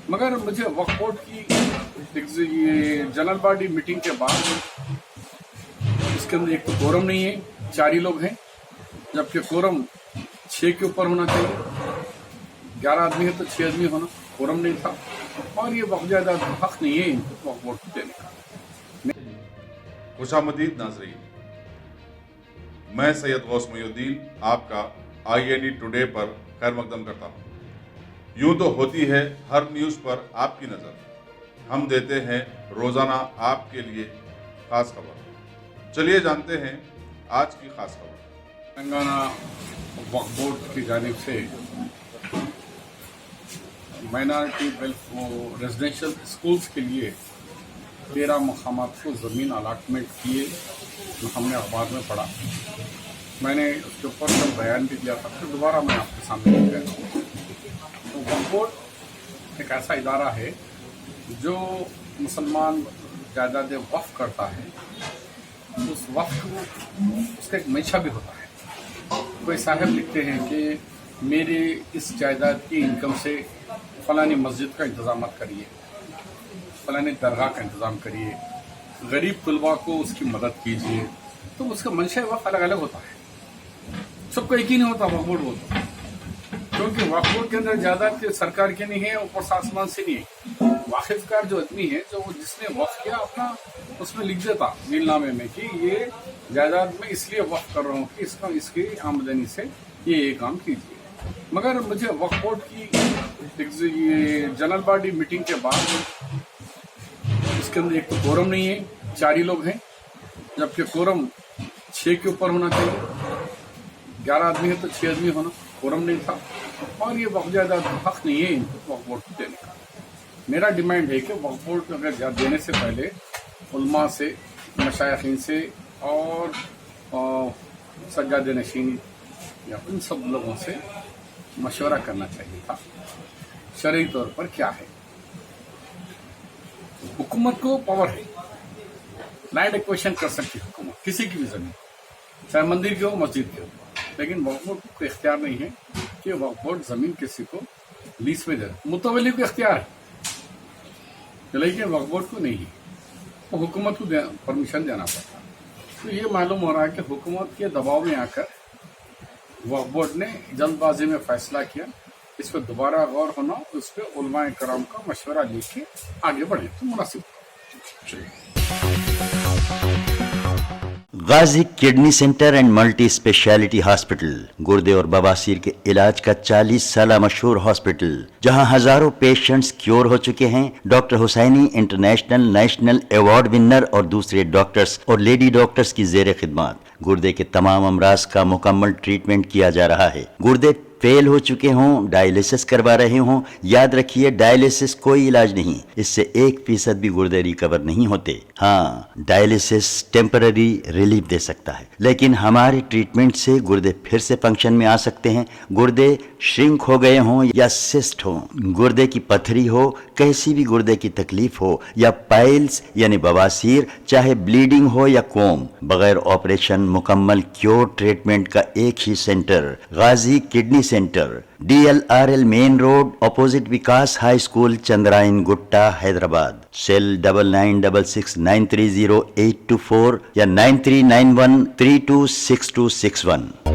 मगर मुझे वक्फ बोर्ड की ये जनरल बॉडी मीटिंग के बाद इसके अंदर एक तो कोरम नहीं है, 4 ही लोग हैं, जबकि कोरम 6 के ऊपर होना चाहिए। 11 आदमी है तो 6 आदमी होना, कोरम नहीं था और ये वक्फ जायदाद हक नहीं है इनको वक्फ बोर्ड को देने का। खुशामदीद नाज़रीन, मैं सैयद गौस मोइनुद्दीन आपका INE टुडे पर खैर मकदम करता हूँ। यूं तो होती है हर न्यूज़ पर आपकी नज़र, हम देते हैं रोज़ाना आपके लिए खास खबर। चलिए जानते हैं आज की खास खबर। तेलंगाना वक्फ बोर्ड की जानिब से माइनॉरिटी वेलफेयर रेजिडेंशियल स्कूल्स के लिए 13 मकामात को ज़मीन अलाटमेंट किए, जो हमने अखबार में पढ़ा। मैंने उसके ऊपर कल बयान भी दिया था, फिर दोबारा मैं आपके सामने ले रहा हूँ। तो वक्फ बोर्ड एक ऐसा इदारा है जो मुसलमान जायदाद वक्फ करता है, उस वक्फ को उसका एक मंशा भी होता है। कोई साहब लिखते हैं कि मेरे इस जायदाद की इनकम से फलानी मस्जिद का इंतजाम करिए, फलानी दरगाह का इंतज़ाम करिए, गरीब तलबा को उसकी मदद कीजिए। तो उसका मंशा वक्फ अलग अलग होता है, सबको एक ही नहीं होता वक्फ बोर्ड बोलता है, क्योंकि वक्फ बोर्ड के अंदर जायदाद के सरकार के नहीं है, ऊपर से आसमान से नहीं है। वाकिफकार जो आदमी है, जो जिसने वक्फ किया अपना उसमें लिख देता वीलनामे में कि ये जायदाद में इसलिए वक्फ कर रहा हूँ कि इसकी आमदनी से ये काम कीजिए। मगर मुझे वक्फ बोर्ड की ये जनरल बॉडी मीटिंग के बाद इसके अंदर एक तो कोरम नहीं है, 4 ही लोग हैं, जबकि कोरम 6 के ऊपर होना चाहिए। 11 आदमी है तो 6 आदमी होना, कोरम नहीं था और ये वक्फ जायदाद हक नहीं है इनको वक्फ बोर्ड को देने का। मेरा डिमांड है कि वक्फ बोर्ड को अगर देने से पहले उलमा से, मशाइखीन से और सज्जाद नशीन या उन सब लोगों से मशवरा करना चाहिए था शरई तौर पर क्या है। हुकूमत को पावर है, लैंड एक्विजिशन कर सकती है हुकूमत किसी की भी जमीन, चाहे मंदिर की हो मस्जिद की हो, लेकिन वक्फ बोर्ड को इख्तियार नहीं है कि वक्फ बोर्ड जमीन किसी को लीज में दे। मुतवल्ली को इख्तियार है लेकिन वक्फ बोर्ड को नहीं है, तो हुकूमत को परमिशन देना पड़ता। तो ये मालूम हो रहा है कि हुकूमत के दबाव में आकर वक्फ बोर्ड ने जल्दबाजी में फैसला किया। इस पर दोबारा गौर होना, उस पर उलमाए कराम का मशवरा लेके आगे बढ़े तो मुनासिब। Ghazi kidney centre and multi speciality hospital, गुर्दे और बवासीर के इलाज का 40 साल मशहूर हॉस्पिटल, जहां हजारों पेशेंट्स क्योर हो चुके हैं। Doctor Husaini international national award winner और दूसरे डॉक्टर्स और लेडी डॉक्टर्स की जेर खिदमत गुर्दे के तमाम अमराज का मुकम्मल ट्रीटमेंट किया जा रहा है। गुर्दे फेल हो चुके हों, डायलिसिस करवा रहे हों, याद रखिए डायलिसिस कोई इलाज नहीं, इससे 1% भी गुर्दे रिकवर नहीं होते। हाँ, डायलिसिस टेम्पररी रिलीफ दे सकता है, लेकिन हमारे ट्रीटमेंट से गुर्दे फिर से फंक्शन में आ सकते हैं। गुर्दे श्रिंक हो गए हों या सिस्ट हो, गुर्दे की पथरी हो, कैसी भी गुर्दे की तकलीफ हो या पाइल्स यानी बवासीर, चाहे ब्लीडिंग हो या कोम, बगैर ऑपरेशन मुकम्मल क्योर ट्रीटमेंट का एक ही centre, Ghazi kidney centre, DLRL main road, opposite Vikas high school, Chandrayan Gutta, Hyderabad. Cell 9966930824 या 9391326261।